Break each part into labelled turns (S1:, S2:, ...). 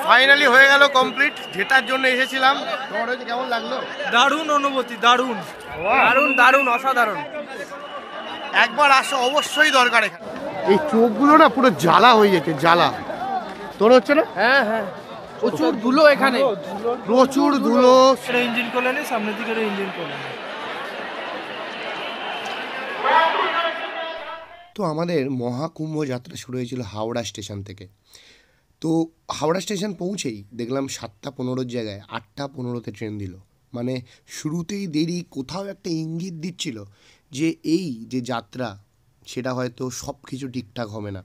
S1: Finally হয়ে গেল complete, যেটার জন্য এসেছিলাম। তোমার হয়েছে কেমন লাগলো?
S2: দারুণ অনুভূতি, দারুণ দারুণ দারুণ অসাধারণ।
S1: একবার আসো, অবশ্যই দরকার এখানে। এই চোখগুলো না পুরো জ্বালা হয়ে যেতে, জ্বালা। তোর হচ্ছে না?
S2: হ্যাঁ হ্যাঁ, প্রচুর ধুলো এখানে,
S1: প্রচুর ধুলো।
S2: ইঞ্জিন করলে নেই, সামনের দিকে ইঞ্জিন করলে।
S1: তো আমাদের মহাকুম্ভ যাত্রা শুরু হয়েছিল হাওড়া স্টেশন থেকে। তো হাওড়া স্টেশন পৌঁছেই দেখলাম 7:15 জায়গায় 8:15 ট্রেন দিল। মানে শুরুতেই দেরি, কোথাও একটা ইঙ্গিত দিচ্ছিল যে এই যে যাত্রা সেটা হয়তো সব কিছু ঠিকঠাক হবে না,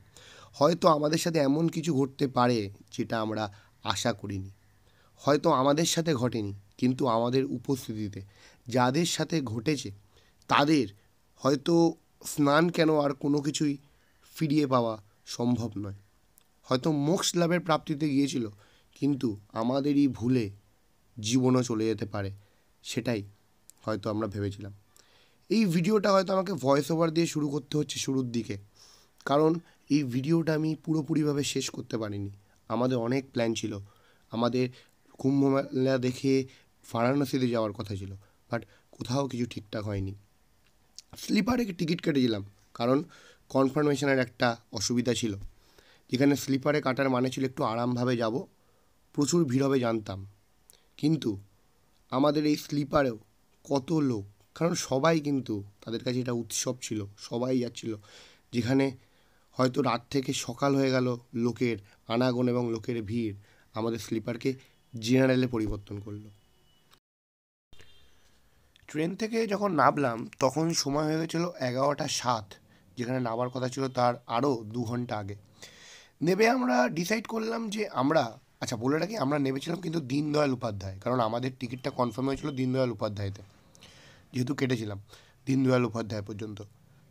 S1: হয়তো আমাদের সাথে এমন কিছু ঘটতে পারে যেটা আমরা আশা করিনি। হয়তো আমাদের সাথে ঘটেনি, কিন্তু আমাদের উপস্থিতিতে যাদের সাথে ঘটেছে তাদের হয়তো স্নান কেন আর কোনো কিছুই ফিরিয়ে পাওয়া সম্ভব নয়। হয়তো মোক্ষ লাভের প্রাপ্তিতে গিয়েছিল, কিন্তু আমাদেরই ভুলে জীবনও চলে যেতে পারে, সেটাই হয়তো আমরা ভেবেছিলাম। এই ভিডিওটা হয়তো আমাকে ভয়েস ওভার দিয়ে শুরু করতে হচ্ছে শুরুর দিকে, কারণ এই ভিডিওটা আমি পুরোপুরিভাবে শেষ করতে পারিনি। আমাদের অনেক প্ল্যান ছিল, আমাদের কুম্ভ মেলা দেখে বারাণসীতে যাওয়ার কথা ছিল, বাট কোথাও কিছু ঠিকঠাক হয়নি। স্লিপারে টিকিট কেটেছিলাম, কারণ কনফার্মেশনের একটা অসুবিধা ছিল। যেখানে স্লিপারে কাটার মানে ছিল একটু আরামভাবে যাব, প্রচুর ভিড় হবে জানতাম, কিন্তু আমাদের এই স্লিপারেও কত লোক, কারণ সবাই কিন্তু তাদের কাছে এটা উৎসব ছিল, সবাই যাচ্ছিল। যেখানে হয়তো রাত থেকে সকাল হয়ে গেল, লোকের আনাগোনা এবং লোকের ভিড় আমাদের স্লিপারকে জেনারেলে পরিবর্তন করলো। ট্রেন থেকে যখন নামলাম তখন সময় হয়ে গেছিলো 11:07, যেখানে নামার কথা ছিল তার আরও 2 ঘন্টা আগে। নেবে আমরা ডিসাইড করলাম যে আমরা, আচ্ছা বলে রাখি, আমরা নেমেছিলাম কিন্তু দীনদয়াল উপাধ্যায়, কারণ আমাদের টিকিটটা কনফার্ম হয়েছিল দীনদয়াল উপাধ্যায়তে, যেহেতু কেটেছিলাম দীনদয়াল উপাধ্যায় পর্যন্ত।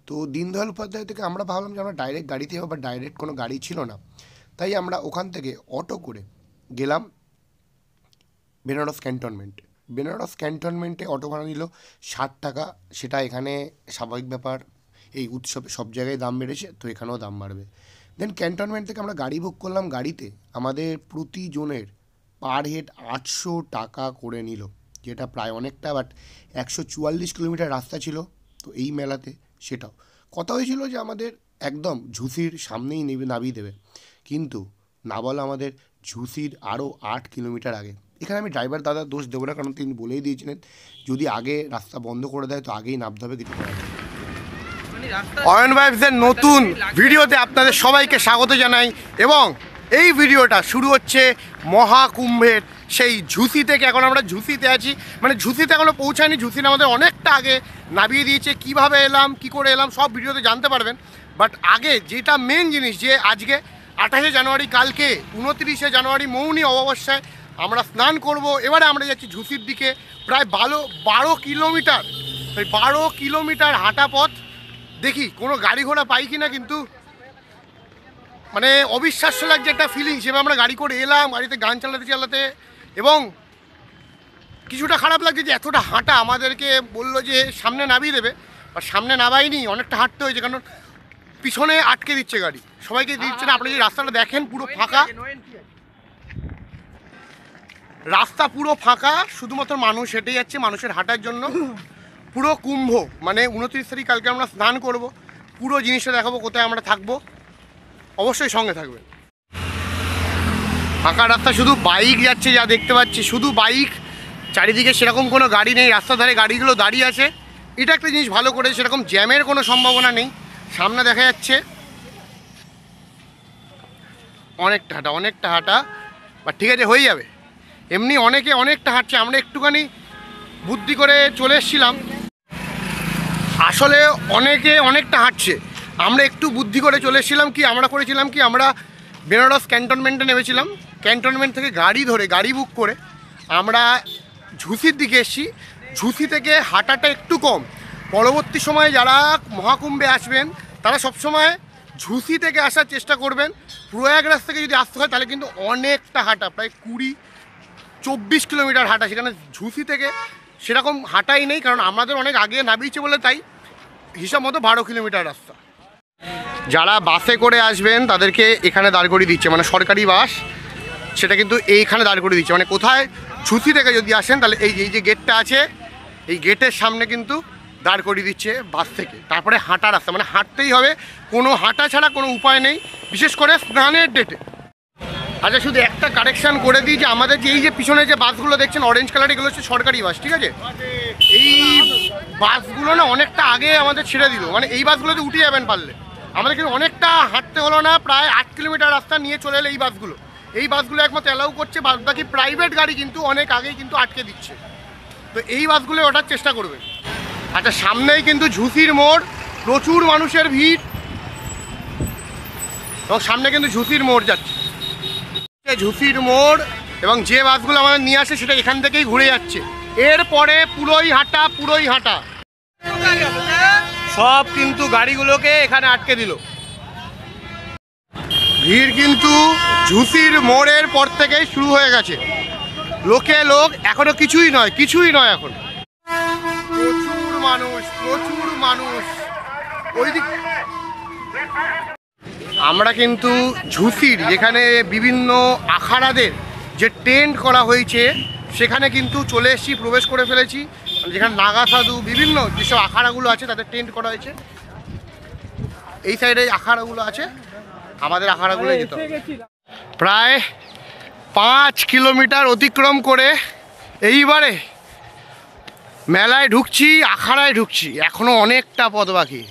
S1: তো দীনদয়াল উপাধ্যায় থেকে আমরা ভাবলাম যে আমরা ডাইরেক্ট গাড়িতে যাবো, বা ডাইরেক্ট কোনো গাড়ি ছিল না, তাই আমরা ওখান থেকে অটো করে গেলাম বেনারস ক্যান্টনমেন্ট। বেনারস ক্যান্টনমেন্টে অটো ভাড়া নিল 60 টাকা। সেটা এখানে স্বাভাবিক ব্যাপার, এই উৎসবে সব জায়গায় দাম বেড়েছে, তো এখানেও দাম বাড়বে। দেন ক্যান্টনমেন্ট থেকে আমরা গাড়ি বুক করলাম। গাড়িতে আমাদের প্রতিজনের পার হেড 800 টাকা করে নিল, যেটা প্রায় অনেকটা, বাট 144 কিলোমিটার রাস্তা ছিল তো এই মেলাতে। সেটাও কথা হয়েছিল যে আমাদের একদম ঝুসির সামনেই নামিয়ে দেবে, কিন্তু না বলা আমাদের ঝুসির আরও 8 কিলোমিটার আগে। এখানে আমি ড্রাইভার দাদার দোষ দেবো না, কারণ তিনি বলেই দিয়েছিলেন যদি আগে রাস্তা বন্ধ করে দেয় তো আগেই নামতে হবে, কিছু করার নেই। অয়ন ভাইবসের নতুন ভিডিওতে আপনাদের সবাইকে স্বাগত জানাই, এবং এই ভিডিওটা শুরু হচ্ছে মহাকুম্ভের সেই ঝুসি থেকে। এখন আমরা ঝুসিতে আছি, মানে ঝুসিতে এখনও পৌঁছায়নি, ঝুসিতে আমাদের অনেকটা আগে নামিয়ে দিয়েছে। কীভাবে এলাম, কী করে এলাম, সব ভিডিওতে জানতে পারবেন। বাট আগে যেটা মেন জিনিস, যে আজকে 28শে জানুয়ারি, কালকে 29শে জানুয়ারি মৌনী অমাবস্যায় আমরা স্নান করব। এবারে আমরা যাচ্ছি ঝুসির দিকে, প্রায় 12 কিলোমিটার, ওই 12 কিলোমিটার হাঁটা পথ। দেখি কোনো গাড়ি ঘোড়া পাই কি না, কিন্তু মানে অবিশ্বাস্য লাগছে একটা ফিলিংস। এবার আমরা গাড়ি করে এলাম, গাড়িতে গান চালাতে চালাতে, এবং কিছুটা খারাপ লাগছে যে এতটা হাঁটা। আমাদেরকে বললো যে সামনে নামিয়ে দেবে, আর সামনে নামায়নি, অনেকটা হাঁটতে হয়েছে, কারণ পিছনে আটকে দিচ্ছে গাড়ি, সবাইকে দিচ্ছে না। আপনি যে রাস্তাটা দেখেন পুরো ফাঁকা, রাস্তা পুরো ফাঁকা, শুধুমাত্র মানুষ হেঁটে যাচ্ছে, মানুষের হাঁটার জন্য। পুরো কুম্ভ, মানে 29 তারিখ কালকে আমরা স্নান করব, পুরো জিনিসটা দেখাবো, কোথায় আমরা থাকবো, অবশ্যই সঙ্গে থাকবেন। ফাঁকা রাস্তা, শুধু বাইক যাচ্ছে, যা দেখতে পাচ্ছি শুধু বাইক, চারিদিকে সেরকম কোনো গাড়ি নেই। রাস্তার ধারে গাড়িগুলো দাঁড়িয়ে আছে, এটা একটা জিনিস ভালো করেছে, সেরকম জ্যামের কোনো সম্ভাবনা নেই। সামনে দেখা যাচ্ছে অনেকটা হাঁটা, বা ঠিক আছে, হয়ে যাবে। এমনি অনেকে অনেকটা হাঁটছে, আমরা একটুখানি বুদ্ধি করে চলে এসেছিলাম। আসলে অনেকে অনেকটা হাঁটছে, আমরা একটু বুদ্ধি করে চলে এসেছিলাম। আমরা বেনারস ক্যান্টনমেন্টে নেমেছিলাম, ক্যান্টনমেন্ট থেকে গাড়ি বুক করে আমরা ঝুসির দিকে এসেছি। ঝুসি থেকে হাঁটাটা একটু কম। পরবর্তী সময়ে যারা মহাকুম্ভে আসবেন তারা সবসময় ঝুসি থেকে আসার চেষ্টা করবেন। প্রয়াগরাজ থেকে যদি আসতে হয় তাহলে কিন্তু অনেকটা হাঁটা, প্রায় 20-24 কিলোমিটার হাঁটা। সেখানে ঝুসি থেকে সেরকম হাঁটাই নেই, কারণ আমাদের অনেক আগে নামিয়েছে বলে, তাই হিসাব মতো 12 কিলোমিটার রাস্তা। যারা বাসে করে আসবেন তাদেরকে এখানে দাঁড় করিয়ে দিচ্ছে, মানে সরকারি বাস, সেটা কিন্তু এইখানে দাঁড় করে দিচ্ছে। মানে কোথায় ঝুঁসি থেকে যদি আসেন তাহলে এই যে গেটটা আছে, এই গেটের সামনে কিন্তু দাঁড় করিয়ে দিচ্ছে বাস থেকে। তারপরে হাঁটা রাস্তা, মানে হাঁটতেই হবে, কোনো হাঁটা ছাড়া কোনো উপায় নেই, বিশেষ করে স্নানের ডেটে। আচ্ছা, শুধু একটা কারেকশান করে দিই যে আমাদের যে এই যে পিছনে যে বাসগুলো দেখছেন অরেঞ্জ কালার, এগুলো হচ্ছে সরকারি বাস, ঠিক আছে? এই বাসগুলো না অনেকটা আগে আমাদের ছেড়ে দিল, মানে এই বাসগুলোতে উঠে যাবেন পারলে। আমাদের কিন্তু অনেকটা হাঁটতে হলো না, প্রায় 8 কিলোমিটার রাস্তা নিয়ে চলে এলো এই বাসগুলো একমাত্র অ্যালাউ করছে, বাকি প্রাইভেট গাড়ি কিন্তু অনেক আগেই কিন্তু আটকে দিচ্ছে। তো এই বাসগুলো ওঠার চেষ্টা করবেন। আচ্ছা, সামনেই কিন্তু ঝুঁসির মোড়, প্রচুর মানুষের ভিড়, এবং সামনে কিন্তু ঝুঁসির মোড় যাচ্ছে, ঝুঁসির মোড়, এবং যে বাসগুলো আমাদের নিয়ে আসে সেটা এখান থেকেই ঘুরে যাচ্ছে। এরপরে পুরোই হাঁটা সব কিন্তু গাড়িগুলোকে এখানে আটকে দিল। ভিড় কিন্তু ঝুঁসির মোড়ের পর থেকেই শুরু হয়ে গেছে, লোক এখনো কিছুই নয় এখন। প্রচুর মানুষ ওইদিক। আমরা কিন্তু ঝুঁসির যেখানে বিভিন্ন আখাড়াদের যে টেন্ট করা হয়েছে সেখানে কিন্তু চলে এসেছি, প্রবেশ করে ফেলেছি। যেখানে নাগা সাধু বিভিন্ন যেসব আখাড়াগুলো আছে তাদের টেন্ট করা হয়েছে। এই সাইডে আখাড়াগুলো আছে, আমাদের আখাড়াগুলো যেতে হবে। প্রায় 5 কিলোমিটার অতিক্রম করে এইবারে মেলায় ঢুকছি, আখাড়ায় ঢুকছি। এখনও অনেকটা পথ বাকি,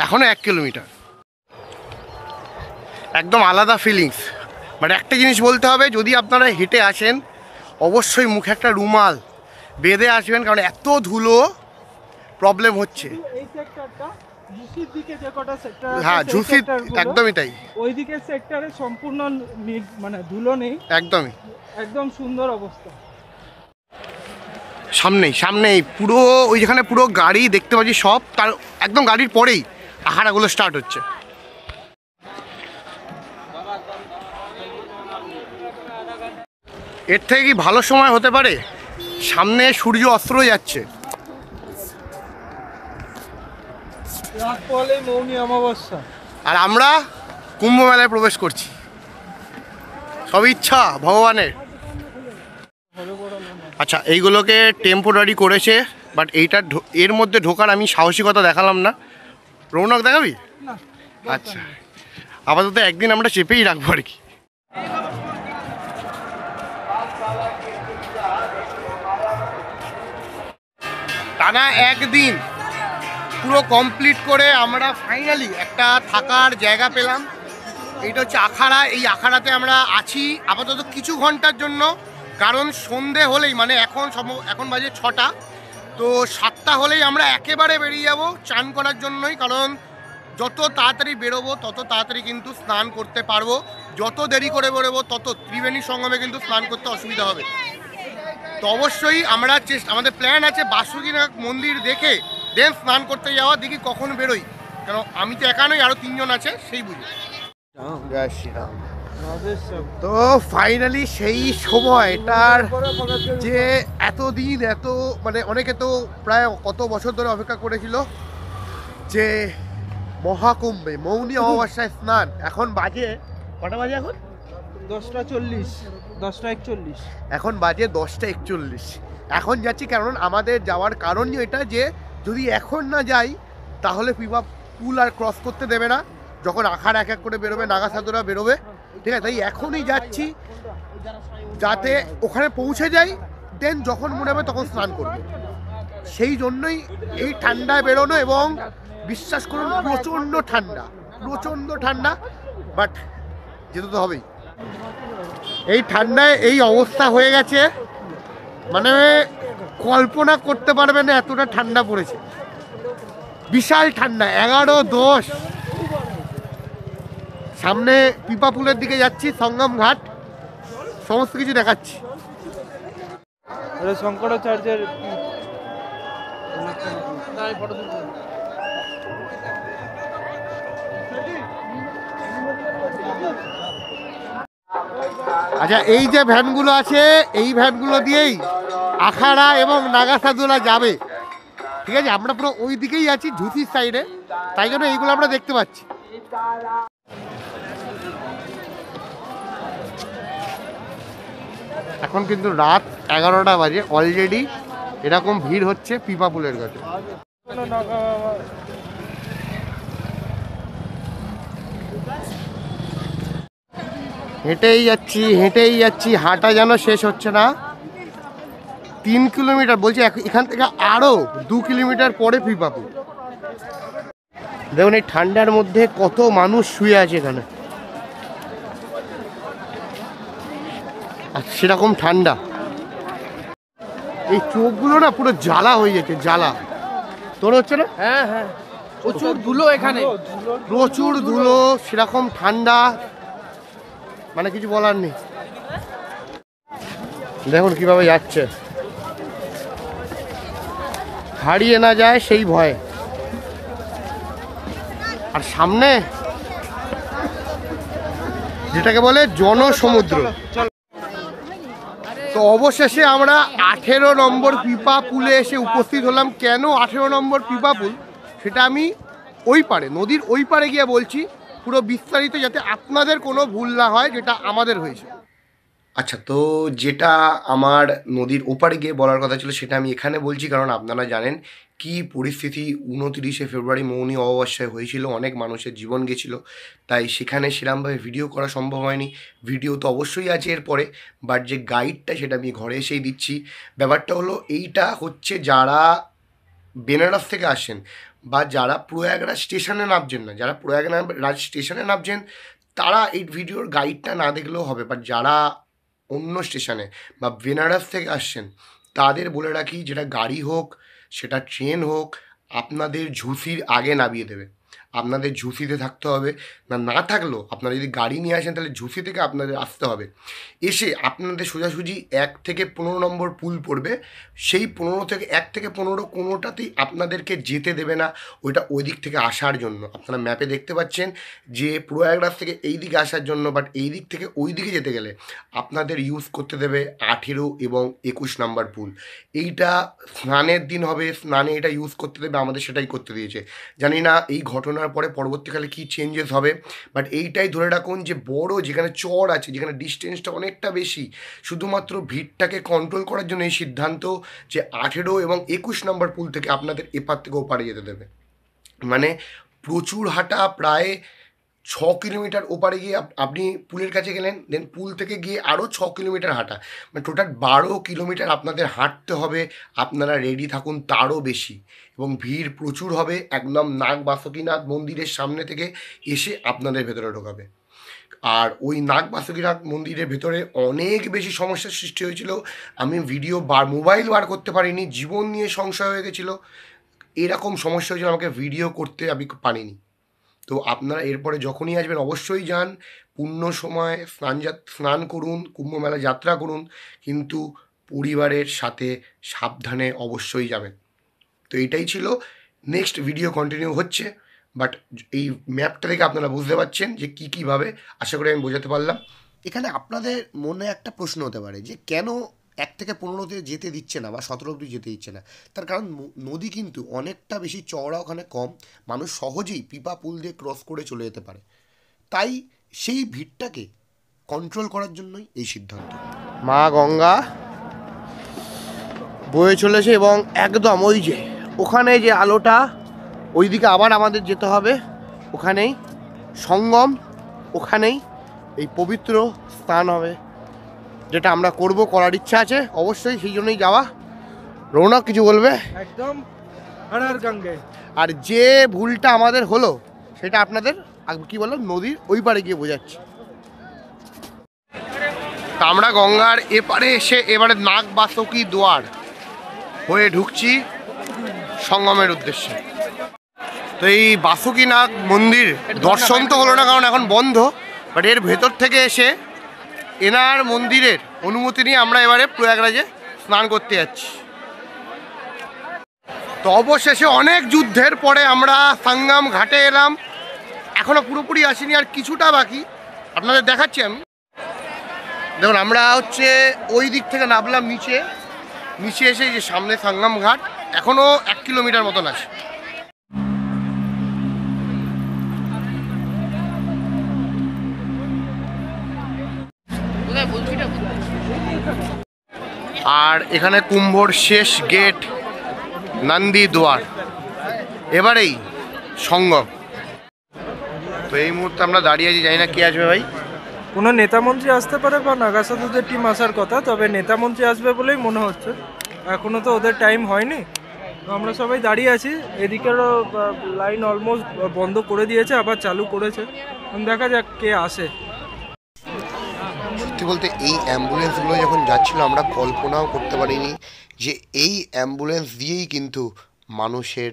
S1: এখনও 1 কিলোমিটার। একদম আলাদা ফিলিংস। বাট একটা জিনিস বলতে হবে, যদি আপনারা হেঁটে আসেন অবশ্যই মুখে একটা রুমাল বেঁধে আসবেন, কারণ এত ধুলো প্রবলেম হচ্ছে। হ্যাঁ, ঝুঁসির একদমই তাই,
S3: ওইদিকে সেক্টরে সম্পূর্ণ মানে ধুলো নেই, একদম সুন্দর অবস্থা।
S1: সামনেই পুরো ওই যেখানে পুরো গাড়ি দেখতে পাচ্ছি সব, তার একদম গাড়ির পরেই আখাড়াগুলো স্টার্ট হচ্ছে। এর থেকে কি ভালো সময় হতে পারে? সামনে সূর্য অস্ত যাচ্ছে,
S3: মৌনী অমাবস্যা,
S1: আর আমরা কুম্ভ মেলায় প্রবেশ করছি। সব ইচ্ছা ভগবানের। আচ্ছা, এইগুলোকে টেম্পোরারি করেছে, বাট এর মধ্যে ঢোকার আমি সাহসিকতা দেখালাম না। রৌনক দেখাবি? আচ্ছা, আপাতত একদিন আমরা চেপেই রাখবো আর কি। টানা একদিন পুরো কমপ্লিট করে আমরা ফাইনালি একটা থাকার জায়গা পেলাম। এইটা হচ্ছে আখাড়া। এই আখাড়াতে আমরা আছি আপাতত কিছু ঘন্টার জন্য, কারণ সন্ধে হলেই, মানে এখন বাজে 6টা, তো 7টা হলেই আমরা একেবারে বেরিয়ে যাব চান করার জন্যই। কারণ যত তাড়াতাড়ি বেরোবো তত তাড়াতাড়ি কিন্তু স্নান করতে পারবো, যত দেরি করে বেরোবো তত ত্রিবেণী সঙ্গমে কিন্তু স্নান করতে অসুবিধা হবে। তো অবশ্যই আমাদের প্ল্যান আছে বাসুকীনাথ মন্দির দেখে দেন স্নান করতে যাওয়া, দেখি কখন বেরোই, কারণ আমি তো একা নই, আরও 3 জন আছে, সেই বুঝি। তো ফাইনালি সেই সময়টার যে এতদিন মানে অনেকে তো প্রায় কত বছর ধরে অপেক্ষা করেছিল, যে মহাকুম্ভে মৌনী অমাবস্যায় স্নান। এখন বাজে কটা বাজে? এখন
S3: 10:41।
S1: এখন বাজে 10:41। এখন যাচ্ছি, কারণ আমাদের যাওয়ার কারণই এটা যে যদি এখন না যাই তাহলে পিপা পুল আর ক্রস করতে দেবে না, যখন আখাড়া এক করে বেরোবে, নাগা সাধুরা বেরোবে, ঠিক আছে? তাই এখনই যাচ্ছি যাতে ওখানে পৌঁছে যাই, দেন যখন মনে হবে তখন স্নান করব। সেই জন্যই এই ঠান্ডায় বেরোনো, এবং বিশ্বাস করুন প্রচণ্ড ঠান্ডা, বাট যেতে তো হবেই। এই ঠান্ডায় এই অবস্থা হয়ে গেছে, মানে কল্পনা করতে পারবে না এতটা ঠান্ডা পড়েছে, বিশাল ঠান্ডা। 11:10। সামনে পিপা পুলের দিকে যাচ্ছি, সঙ্গম ঘাট, সমস্ত কিছু দেখাচ্ছি।
S3: শঙ্করাচার্যের
S1: আচ্ছা, এই যে ভ্যানগুলো আছে, এই ভ্যানগুলো দিয়েই আখাড়া এবং নাগা সাধুরা যাবে, ঠিক আছে? আমরা পুরো ওই দিকেই আছি, ঝুঁসির সাইডে, তাই জন্য এইগুলো আমরা দেখতে পাচ্ছি। এখন কিন্তু রাত 11টা বাজে, অলরেডি এরকম ভিড় হচ্ছে পিপা পুলের কাছে। হেঁটেই যাচ্ছি, হাঁটা যেন শেষ হচ্ছে না। 3 কিলোমিটার বলছি, এখান থেকে আরো 2 কিলোমিটার পরে পিপা পুল। দেখুন এই ঠান্ডার মধ্যে কত মানুষ শুয়ে আছে এখানে, আর সেরকম ঠান্ডা। এই চোখগুলো না পুরো জ্বালা হয়ে যাচ্ছে, জ্বালা। তোর হচ্ছে না?
S2: হ্যাঁ হ্যাঁ, প্রচুর ধুলো এখানে,
S1: প্রচুর ধুলো, সেরকম ঠান্ডা, মানে কিছু বলার নেই। দেখুন কিভাবে যাচ্ছে, হারিয়ে না যায় সেই ভয়ে। আর সামনে যেটাকে বলে জনসমুদ্র। তো অবশেষে আমরা 18 নম্বর পিপা পুলে এসে উপস্থিত হলাম। কেন 18 নম্বর পিপা পুল সেটা আমি ওই পারে, নদীর ওই পারে গিয়ে বলছি পুরো বিস্তারিত, যাতে আপনাদের কোনো ভুল না হয় যেটা আমাদের হয়েছে। আচ্ছা, তো যেটা আমার নদীর ওপারে গিয়ে বলার কথা ছিল সেটা আমি এখানে বলছি, কারণ আপনারা জানেন কি পরিস্থিতি 29শে ফেব্রুয়ারি মৌনী অমাবস্যায় হয়েছিল, অনেক মানুষের জীবন গেছিল। তাই সেখানে সেরকমভাবে ভিডিও করা সম্ভব হয়নি। ভিডিও তো অবশ্যই আছে এরপরে, বাট যে গাইডটা সেটা আমি ঘরে এসেই দিচ্ছি। ব্যাপারটা হলো এইটা হচ্ছে, যারা বেনারস থেকে আসেন বা যারা প্রয়াগরাজ স্টেশনে নামছেন না, যারা প্রয়াগরাজ স্টেশনে নামছেন তারা এই ভিডিওর গাইডটা না দেখলেও হবে, বাট যারা অন্য স্টেশনে বা বেনারস থেকে আসছেন তাদের বলে রাখি, যেটা গাড়ি হোক সেটা ট্রেন হোক, আপনাদের ঝুঁসির আগে নামিয়ে দেবে। আপনাদের ঝুঁসিতে থাকতে হবে, না থাকলেও আপনারা যদি গাড়ি নিয়ে আসেন তাহলে ঝুঁসি থেকে আপনাদের আসতে হবে। এসে আপনাদের সোজাসুজি 1 থেকে 15 নম্বর পুল পড়বে, সেই 15 থেকে 1 থেকে 15 কোনোটাতেই আপনাদেরকে যেতে দেবে না, ওইটা ওই দিক থেকে আসার জন্য। আপনারা ম্যাপে দেখতে পাচ্ছেন যে প্রয়াগরাজ থেকে এই দিকে আসার জন্য, বাট এই দিক থেকে ওই দিকে যেতে গেলে আপনাদের ইউজ করতে দেবে 18 এবং 21 নম্বর পুল। এইটা স্নানের দিন হবে, স্নানে এটা ইউজ করতে দেবে, আমাদের সেটাই করতে দিয়েছে। জানি না এই ঘটনার পরে পরবর্তীকালে কি চেঞ্জেস হবে, বাট এইটাই ধরে রাখুন যে বড় যেখানে চড় আছে, যেখানে ডিস্টেন্সটা অনেকটা বেশি, শুধুমাত্র ভিড়টাকে কন্ট্রোল করার জন্য এই সিদ্ধান্ত যে 18 এবং 21 নম্বর পুল থেকে আপনাদের এপার থেকে ওপারে যেতে দেবে। মানে প্রচুর হাঁটা, প্রায় 6 কিলোমিটার ওপারে গিয়ে আপনি পুলের কাছে গেলেন, দেন পুল থেকে গিয়ে আরও 6 কিলোমিটার হাঁটা, মানে টোটাল 12 কিলোমিটার আপনাদের হাঁটতে হবে। আপনারা রেডি থাকুন, তারও বেশি। এবং ভিড় প্রচুর হবে, একদম নাগ বাসুকীনাথ মন্দিরের সামনে থেকে এসে আপনাদের ভেতরে ঢোকাবে। আর ওই নাগ বাসুকীনাথ মন্দিরের ভেতরে অনেক বেশি সমস্যার সৃষ্টি হয়েছিল। আমি মোবাইল বার করতে পারিনি, জীবন নিয়ে সংশয় হয়ে গেছিলো, এরকম সমস্যা হয়েছিল, আমাকে ভিডিও করতে আমি পারিনি। তো আপনারা এরপরে যখনই আসবেন অবশ্যই যান, পূর্ণ সময় স্নান করুন, কুম্ভমেলা যাত্রা করুন, কিন্তু পরিবারের সাথে সাবধানে অবশ্যই যাবেন। তো এইটাই ছিল। নেক্সট ভিডিও কন্টিনিউ হচ্ছে, বাট এই ম্যাপটা থেকে আপনারা বুঝতে পারছেন যে কীভাবে, আশা করি আমি বোঝাতে পারলাম। এখানে আপনাদের মনে একটা প্রশ্ন হতে পারে যে কেন 1 থেকে 15তে যেতে দিচ্ছে না বা 17 অবধি যেতে দিচ্ছে না। তার কারণ নদী কিন্তু অনেকটা বেশি চওড়া, ওখানে কম, মানুষ সহজেই পিপা পুল দিয়ে ক্রস করে চলে যেতে পারে। তাই সেই ভিড়টাকে কন্ট্রোল করার জন্যই এই সিদ্ধান্ত। মা গঙ্গা বয়ে চলেছে এবং একদম ওই যে ওখানে যে আলোটা, ওইদিকে আবার আমাদের যেতে হবে, ওখানেই সঙ্গম, ওখানেই এই পবিত্র স্নান হবে, যেটা আমরা করার ইচ্ছা আছে অবশ্যই, সেই জন্যই যাওয়া। রৌনক কিছু বলবে?
S3: একদম হর গঙ্গে।
S1: আর যে ভুলটা আমাদের হলো সেটা আপনাদের কি বললাম, নদীর ওই পারে গিয়ে বোঝাচ্ছি। তা আমরা গঙ্গার এপারে এসে এবারে নাগ বাসুকী দুয়ার হয়ে ঢুকছি সঙ্গমের উদ্দেশ্যে। তো এই বাসুকীনাথ মন্দির দর্শন তো হলো না, কারণ এখন বন্ধ, বাট এর ভেতর থেকে এসে এনার মন্দিরের অনুমতি নিয়ে আমরা এবারে প্রয়াগরাজে স্নান করতে যাচ্ছি। তো অবশেষে অনেক যুদ্ধের পরে আমরা সঙ্গম ঘাটে এলাম, এখনও পুরোপুরি আসিনি, আর কিছুটা বাকি, আপনাদের দেখাচ্ছি আমি। দেখুন আমরা হচ্ছে ওই দিক থেকে নামলাম নিচে এসে যে সামনে সঙ্গম ঘাট, এখনও 1 কিলোমিটার মতন আছে। আর এখানে কুম্ভর শেষ গেট নন্দী দুয়ার, এবারেই সঙ্গম। তো এই মুহূর্তে আমরা দাঁড়িয়ে আছি, জানি না কে আসবে ভাই।
S3: কোনো নেতামন্ত্রী আসতে পারে বা নাগা সাধুদের টিম আসার কথা, তবে নেতামন্ত্রী আসবে বলেই মনে হচ্ছে। এখনো তো ওদের টাইম হয়নি। তো আমরা সবাই দাঁড়িয়ে আছি। এদিকেরও লাইন অলমোস্ট বন্ধ করে দিয়েছে, আবার চালু করেছে। দেখা যাক কে আসে।
S1: সত্যি বলতে এই অ্যাম্বুলেন্সগুলো যখন যাচ্ছিল আমরা কল্পনাও করতে পারিনি যে এই অ্যাম্বুলেন্স দিয়েই কিন্তু মানুষের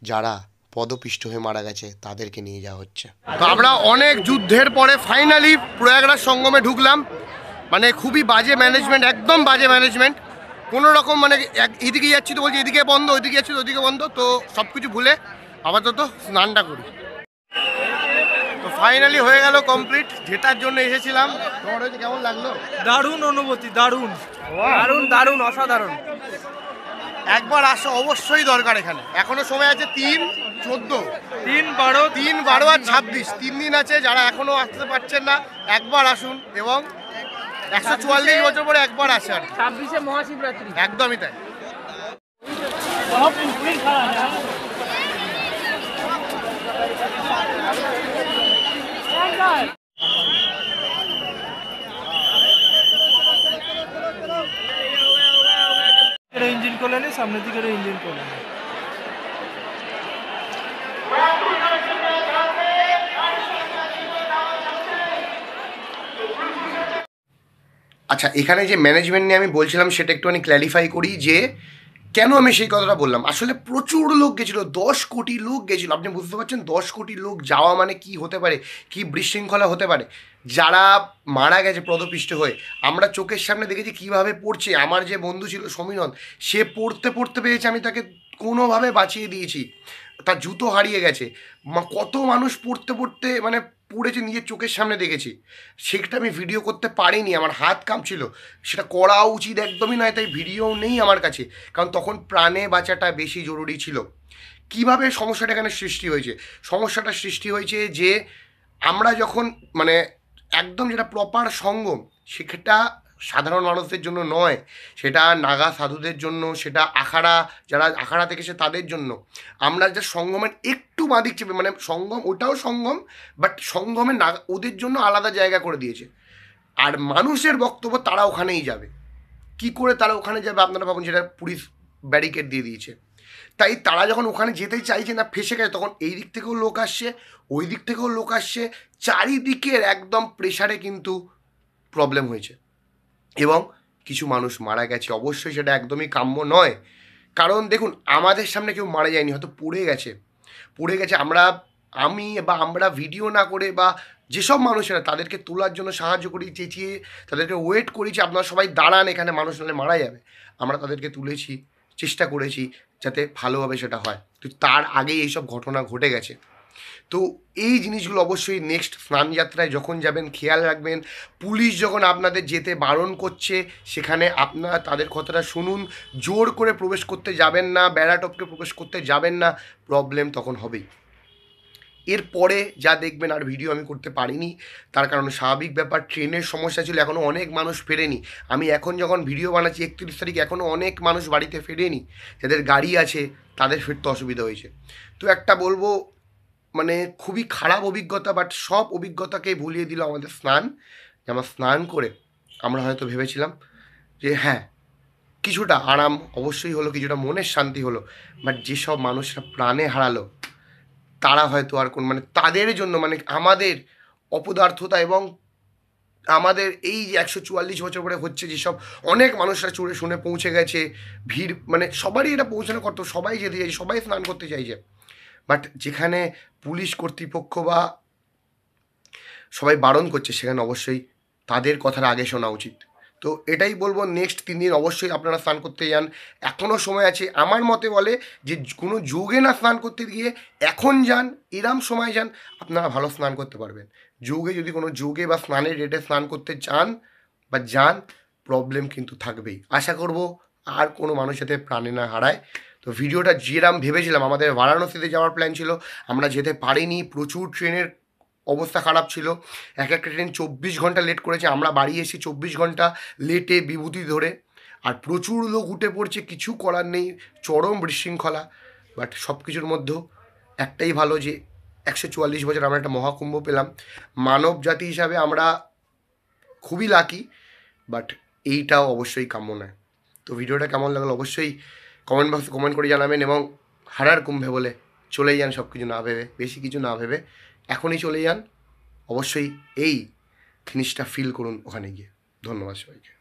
S1: যারা পদপিষ্ট হয়ে মারা গেছে তাদেরকে নিয়ে যাওয়া হচ্ছে। তো আমরা অনেক যুদ্ধের পরে ফাইনালি প্রয়াগরাজ সঙ্গমে ঢুকলাম। মানে খুবই বাজে ম্যানেজমেন্ট, একদম বাজে ম্যানেজমেন্ট। কোনো রকম মানে এদিকে যাচ্ছি তো বলছি এদিকে বন্ধ, ওইদিকে যাচ্ছি তো ওইদিকে বন্ধ। তো সব কিছু ভুলে আপাতত স্নানটা করি। তো ফাইনালি হয়ে গেল কমপ্লিট, যেটার জন্য এসেছিলাম। তোমার হয়েছে কেমন লাগলো?
S3: দারুণ অনুভূতি, দারুণ।
S2: দারুণ দারুণ অসাধারণ।
S1: একবার আসা অবশ্যই দরকার এখানে। এখনো সময় আছে 3, 14,
S3: 3, 12,
S1: 3, 12 আর 26, 3 দিন আছে। যারা এখনো আসতে পারছেন না একবার আসুন, এবং 144 বছর পরে একবার আসে আর
S2: 26শে মহাশিবরাত্রি।
S1: একদমই তাই।
S3: ইঞ্জিন করলে নি, সামনের দিকে ইঞ্জিন করলে নি।
S1: আচ্ছা, এখানে যে ম্যানেজমেন্ট নিয়ে আমি বলছিলাম সেটা একটুখানি ক্ল্যারিফাই করি যে কেন আমি সেই কথাটা বললাম। আসলে প্রচুর লোক গেছিলো, 10 কোটি লোক গেছিলো। আপনি বুঝতে পারছেন 10 কোটি লোক যাওয়া মানে কি হতে পারে, কি বিশৃঙ্খলা হতে পারে। যারা মারা গেছে পদপিষ্ট হয়ে, আমরা চোখের সামনে দেখেছি কীভাবে পড়ছে। আমার যে বন্ধু ছিল সমীরণ, সে পড়তে পড়তে পেরেছে, আমি তাকে কোনোভাবে বাঁচিয়ে দিয়েছি। তার জুতো হারিয়ে গেছে। কত মানুষ পড়তে পড়তে মানে পড়েছে, নিজের চোখের সামনে দেখেছি। সেটা আমি ভিডিও করতে পারিনি, আমার হাত কাঁপছিল। সেটা করা উচিত একদমই নয়, তাই ভিডিও নেই আমার কাছে, কারণ তখন প্রাণে বাঁচাটা বেশি জরুরি ছিল। কিভাবে সমস্যাটা এখানে সৃষ্টি হয়েছে? সমস্যাটা সৃষ্টি হয়েছে যে আমরা যখন মানে একদম যেটা প্রপার সঙ্গম, সেটা সাধারণ মানুষদের জন্য নয়, সেটা নাগা সাধুদের জন্য, সেটা আখাড়া, যারা আখাড়া থেকে সে তাদের জন্য। আমরা যে সঙ্গমের একটু বাঁদিক চেপে, মানে সঙ্গম ওটাও সঙ্গম, বাট সঙ্গমে নাগা ওদের জন্য আলাদা জায়গা করে দিয়েছে। আর মানুষের বক্তব্য তারা ওখানেই যাবে। কি করে তারা ওখানে যাবে আপনারা ভাবুন, সেটা পুলিশ ব্যারিকেড দিয়ে দিয়েছে। তাই তারা যখন ওখানে যেতে চাইছে না, ফেসে গেছে, তখন এই দিক থেকেও লোক আসছে, ওই দিক থেকেও লোক আসছে। চারিদিকের একদম প্রেশারে কিন্তু প্রবলেম হয়েছে এবং কিছু মানুষ মারা গেছে। অবশ্যই সেটা একদমই কাম্য নয়, কারণ দেখুন আমাদের সামনে কেউ মারা যায়নি, হয়তো পড়ে গেছে। আমরা ভিডিও না করে বা যেসব মানুষেরা তাদেরকে তোলার জন্য সাহায্য করি, চেঁচিয়ে তাদেরকে ওয়েট করেছি, আপনারা সবাই দাঁড়ান, এখানে মানুষ নাহলে মারা যাবে। আমরা তাদেরকে তুলেছি, চেষ্টা করেছি যাতে ভালোভাবে সেটা হয়। তো তার আগেই এইসব ঘটনা ঘটে গেছে। তো এই জিনিসগুলো অবশ্যই নেক্সট স্নানযাত্রায় যখন যাবেন খেয়াল রাখবেন। পুলিশ যখন আপনাদের যেতে বারণ করছে, সেখানে আপনারা তাদের কথাটা শুনুন। জোর করে প্রবেশ করতে যাবেন না, বেড়া টপকে প্রবেশ করতে যাবেন না, প্রবলেম তখন হবেই। এরপরে যা দেখবেন আর ভিডিও আমি করতে পারিনি, তার কারণ স্বাভাবিক ব্যাপার, ট্রেনের সমস্যা ছিল, এখনও অনেক মানুষ ফেরেনি। আমি এখন যখন ভিডিও বানাচ্ছি 31 তারিখ, এখনও অনেক মানুষ বাড়িতে ফেরেনি। যাদের গাড়ি আছে তাদের ফিরতে অসুবিধা হয়েছে। তো একটা বলবো, মানে খুবই খারাপ অভিজ্ঞতা, বাট সব অভিজ্ঞতাকে ভুলিয়ে দিল আমাদের স্নান। আমরা স্নান করে আমরা হয়তো ভেবেছিলাম যে হ্যাঁ কিছুটা আরাম অবশ্যই হলো, কিছুটা মনের শান্তি হলো, বাট যেসব মানুষরা প্রাণে হারালো তারা হয়তো আর কোন মানে তাদের জন্য মানে আমাদের অপদার্থতা এবং আমাদের এই যে 144 বছর পরে হচ্ছে, যেসব অনেক মানুষরা চড়ে শুনে পৌঁছে গেছে, ভিড় মানে সবারই এটা পৌঁছানো করতো, সবাই যেতে চাইছে, সবাই স্নান করতে চাইছে, বাট যেখানে পুলিশ কর্তৃপক্ষ বা সবাই বারণ করছে, সেখানে অবশ্যই তাদের কথাটা আগে শোনা উচিত। তো এটাই বলবো, নেক্সট 3 দিন অবশ্যই আপনারা স্নান করতে যান, এখনও সময় আছে। আমার মতে বলে যে কোনো যোগে না স্নান করতে গিয়ে এখন যান, এরম সময় যান, আপনারা ভালো স্নান করতে পারবেন। যোগে যদি কোনো যোগে বা স্নানের ডেটে স্নান করতে চান বা যান, প্রবলেম কিন্তু থাকবেই। আশা করব আর কোনো মানুষ যাতে প্রাণে না হারায়। তো ভিডিওটা যেরাম ভেবেছিলাম, আমাদের বারাণসীতে যাওয়ার প্ল্যান ছিল, আমরা যেতে পারিনি, প্রচুর ট্রেনের অবস্থা খারাপ ছিল। এক একটা ট্রেন 24 ঘন্টা লেট করেছে, আমরা বাড়ি এসে 24 ঘন্টা লেটে বিভূতি ধরে। আর প্রচুর লোক উঠে পড়ছে, কিছু করার নেই, চরম বিশৃঙ্খলা। বাট সব কিছুর মধ্যেও একটাই ভালো যে 144 বছর আমরা একটা মহাকুম্ভ পেলাম। মানব জাতি হিসাবে আমরা খুবই লাকি, বাট এইটাও অবশ্যই কাম্য নয়। তো ভিডিওটা কেমন লাগলো অবশ্যই কমেন্ট বক্সে কমেন্ট করে জানাবেন, এবং হারার কুম্ভে বলে চলেই যান, সব কিছু না ভেবে, বেশি কিছু না ভেবে এখনই চলে যান। অবশ্যই এই জিনিসটা ফিল করুন ওখানে গিয়ে। ধন্যবাদ সবাইকে।